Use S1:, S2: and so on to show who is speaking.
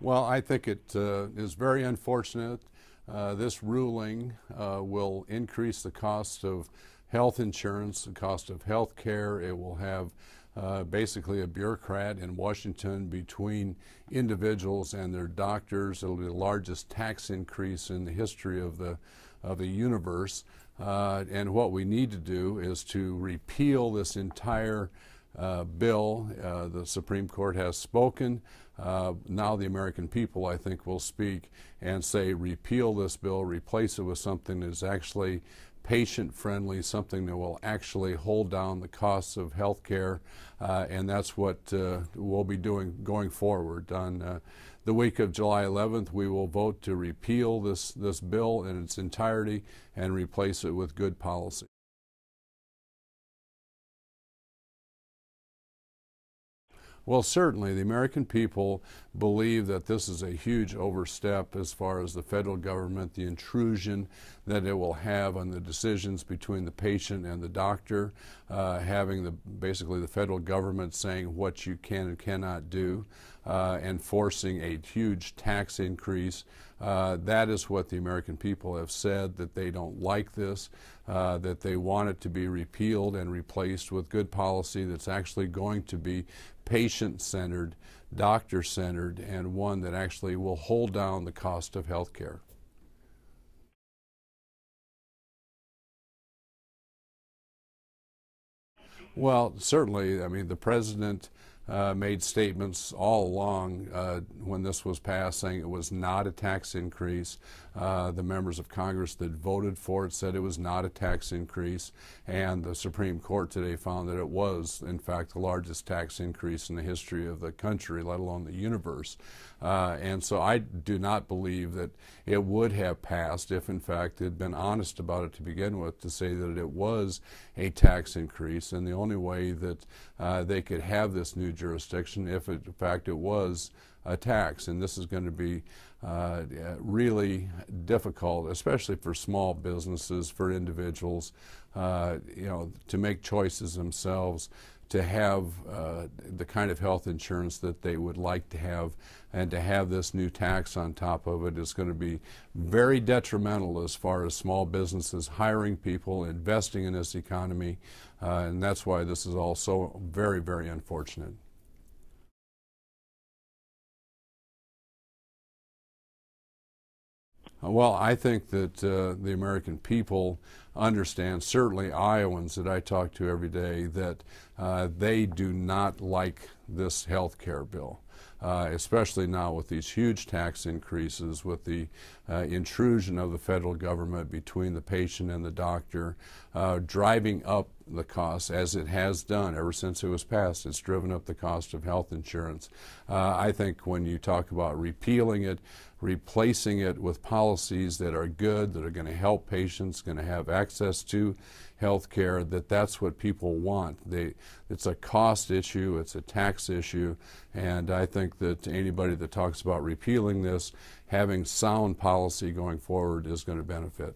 S1: Well, I think it is very unfortunate. This ruling will increase the cost of health insurance, the cost of health care. It will have basically a bureaucrat in Washington between individuals and their doctors. It'll be the largest tax increase in the history of the universe. And what we need to do is to repeal this entire bill. The Supreme Court has spoken. Now the American people, I think, will speak and say repeal this bill, replace it with something that is actually patient-friendly, something that will actually hold down the costs of health care, and that's what we'll be doing going forward. On the week of July 11th, we will vote to repeal this bill in its entirety and replace it with good policy. Well, certainly the American people believe that this is a huge overstep as far as the federal government, the intrusion that it will have on the decisions between the patient and the doctor, having basically the federal government saying what you can and cannot do, and forcing a huge tax increase. That is what the American people have said, that they don't like this, that they want it to be repealed and replaced with good policy that's actually going to be patient-centered, doctor-centered, and one that actually will hold down the cost of health care. Well, certainly, I mean, the president made statements all along when this was passed saying it was not a tax increase. The members of Congress that voted for it said it was not a tax increase, and the Supreme Court today found that it was, in fact, the largest tax increase in the history of the country, let alone the universe. And so I do not believe that it would have passed if, in fact, they'd been honest about it to begin with, to say that it was a tax increase, and the only way that they could have this new jurisdiction if, in fact, it was a tax. And this is going to be really difficult, especially for small businesses, for individuals, to make choices themselves, to have the kind of health insurance that they would like to have, and to have this new tax on top of it is going to be very detrimental as far as small businesses hiring people, investing in this economy, and that's why this is all so very, very unfortunate. Well, I think that the American people understand, certainly Iowans that I talk to every day, that they do not like this health care bill. Especially now with these huge tax increases, with the intrusion of the federal government between the patient and the doctor, driving up the costs as it has done ever since it was passed. It's driven up the cost of health insurance. I think when you talk about repealing it, replacing it with policies that are good, that are going to help patients, going to have access to health care, that's what people want. It's a cost issue, it's a tax issue, and I think that anybody that talks about repealing this, having sound policy going forward is going to benefit.